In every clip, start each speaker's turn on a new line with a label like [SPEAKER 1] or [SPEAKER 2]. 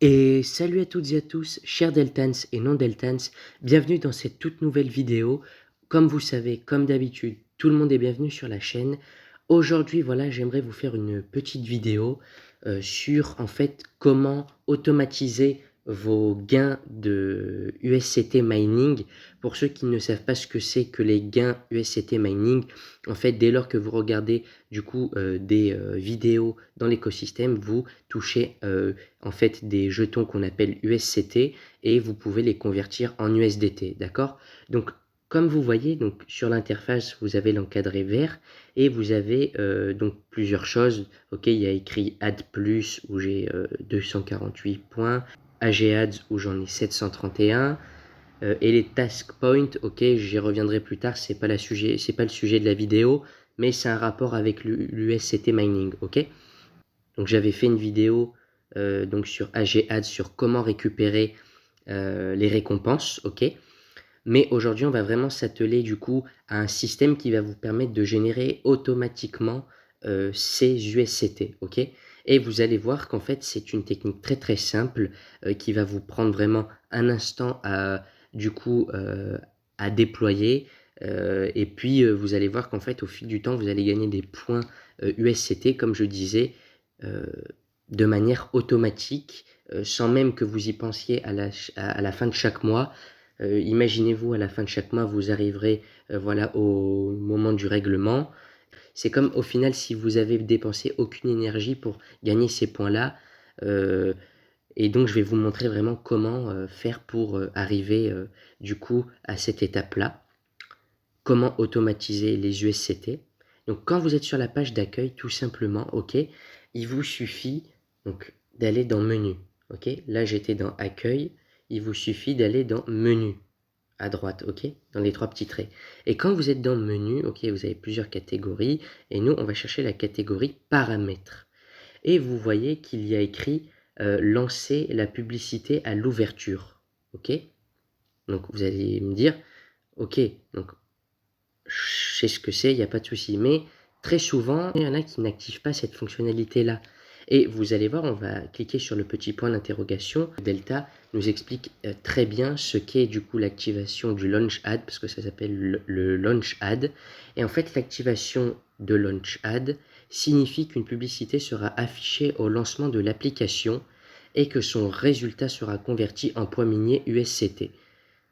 [SPEAKER 1] Et salut à toutes et à tous, chers Deltans et non Deltans, bienvenue dans cette toute nouvelle vidéo. Comme vous savez, comme d'habitude, tout le monde est bienvenu sur la chaîne. Aujourd'hui, voilà, j'aimerais vous faire une petite vidéo sur en fait comment automatiser vos gains de USCT mining. Pour ceux qui ne savent pas ce que c'est que les gains USCT mining, en fait, dès lors que vous regardez du coup des vidéos dans l'écosystème, vous touchez en fait des jetons qu'on appelle USCT et vous pouvez les convertir en USDT, d'accord? Donc comme vous voyez, donc sur l'interface, vous avez l'encadré vert et vous avez donc plusieurs choses. Ok, il y a écrit Add Plus où j'ai 248 points, AG Ads où j'en ai 731 et les task points. Ok, j'y reviendrai plus tard. C'est pas le sujet de la vidéo, mais c'est un rapport avec l'USCT mining. Ok, donc j'avais fait une vidéo donc sur AG Ads sur comment récupérer les récompenses. Ok. Mais aujourd'hui, on va vraiment s'atteler du coup à un système qui va vous permettre de générer automatiquement ces USCT, ok? Et vous allez voir qu'en fait, c'est une technique très très simple qui va vous prendre vraiment un instant du coup, à déployer. Et puis, vous allez voir qu'en fait, au fil du temps, vous allez gagner des points USCT, comme je disais, euh, de manière automatique, sans même que vous y pensiez à la fin de chaque mois. Imaginez-vous, à la fin de chaque mois, vous arriverez voilà, au moment du règlement. C'est comme au final si vous avez dépensé aucune énergie pour gagner ces points-là. Euh, et donc je vais vous montrer vraiment comment faire pour arriver du coup à cette étape-là. Comment automatiser les USCT. Donc quand vous êtes sur la page d'accueil, tout simplement, ok, il vous suffit donc d'aller dans menu. Ok, là j'étais dans accueil, il vous suffit d'aller dans menu à droite, ok, dans les trois petits traits. Et quand vous êtes dans le menu, ok, vous avez plusieurs catégories, et nous, on va chercher la catégorie paramètres. Et vous voyez qu'il y a écrit lancer la publicité à l'ouverture, ok. Donc vous allez me dire, ok, donc je sais ce que c'est, il n'y a pas de souci, mais très souvent, il y en a qui n'activent pas cette fonctionnalité-là. Et vous allez voir, on va cliquer sur le petit point d'interrogation. Delta nous explique très bien ce qu'est du coup l'activation du Launch Ad, parce que ça s'appelle le Launch Ad. Et en fait, l'activation de Launch Ad signifie qu'une publicité sera affichée au lancement de l'application et que son résultat sera converti en points miniers USCT.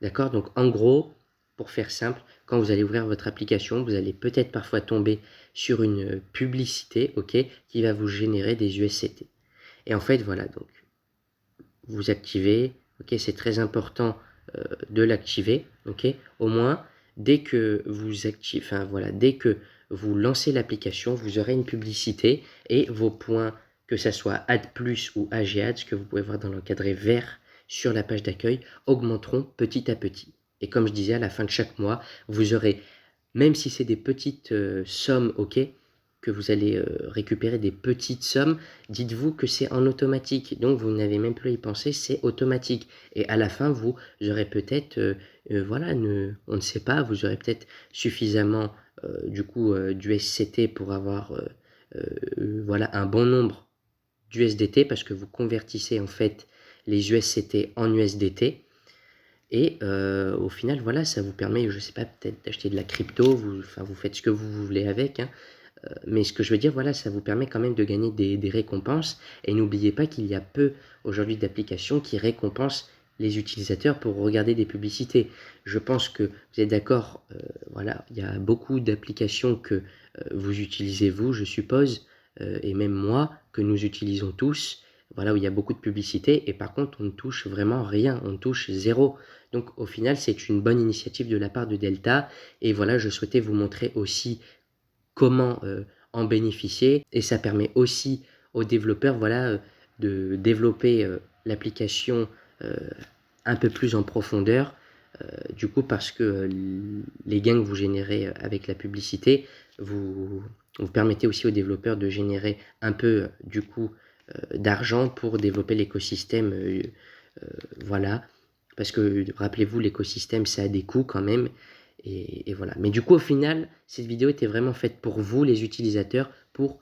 [SPEAKER 1] D'accord? Donc en gros, pour faire simple, quand vous allez ouvrir votre application, vous allez peut-être parfois tomber sur une publicité, ok, qui va vous générer des USCT. Et en fait, voilà, donc vous activez, ok, c'est très important de l'activer, ok, au moins dès que vous activez, enfin voilà, dès que vous lancez l'application, vous aurez une publicité et vos points, que ça soit Ad Plus ou AG Ads, que vous pouvez voir dans l'encadré vert sur la page d'accueil, augmenteront petit à petit. Et comme je disais, à la fin de chaque mois, vous aurez, même si c'est des petites sommes, ok, que vous allez récupérer des petites sommes, dites-vous que c'est en automatique. Donc vous n'avez même plus à y penser, c'est automatique. Et à la fin, vous aurez peut-être, voilà, on ne sait pas, vous aurez peut-être suffisamment du coup d'USCT pour avoir voilà, un bon nombre d'USDT parce que vous convertissez en fait les USCT en USDT. Et au final, voilà, ça vous permet, je sais pas, peut-être d'acheter de la crypto, vous faites ce que vous voulez avec, hein. Mais ce que je veux dire, voilà, ça vous permet quand même de gagner des récompenses. Et n'oubliez pas qu'il y a peu aujourd'hui d'applications qui récompensent les utilisateurs pour regarder des publicités. Je pense que vous êtes d'accord, voilà, il y a beaucoup d'applications que vous utilisez vous, je suppose, et même moi, que nous utilisons tous, voilà, où il y a beaucoup de publicités, et par contre, on ne touche vraiment rien, on touche zéro. Donc au final, c'est une bonne initiative de la part de Delta, et voilà, je souhaitais vous montrer aussi comment en bénéficier. Et ça permet aussi aux développeurs voilà, de développer l'application euh, un peu plus en profondeur. Du coup, parce que les gains que vous générez avec la publicité, vous permettez aussi aux développeurs de générer un peu du coup d'argent pour développer l'écosystème. Voilà, parce que rappelez-vous, l'écosystème, ça a des coûts quand même. Et voilà. Mais du coup, au final, cette vidéo était vraiment faite pour vous, les utilisateurs, pour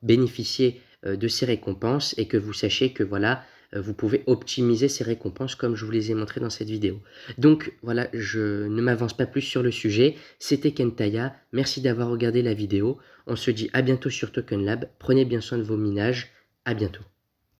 [SPEAKER 1] bénéficier de ces récompenses et que vous sachiez que voilà, vous pouvez optimiser ces récompenses comme je vous les ai montrées dans cette vidéo. Donc voilà, je ne m'avance pas plus sur le sujet. C'était Kentaya, merci d'avoir regardé la vidéo. On se dit à bientôt sur Token Lab. Prenez bien soin de vos minages. À bientôt.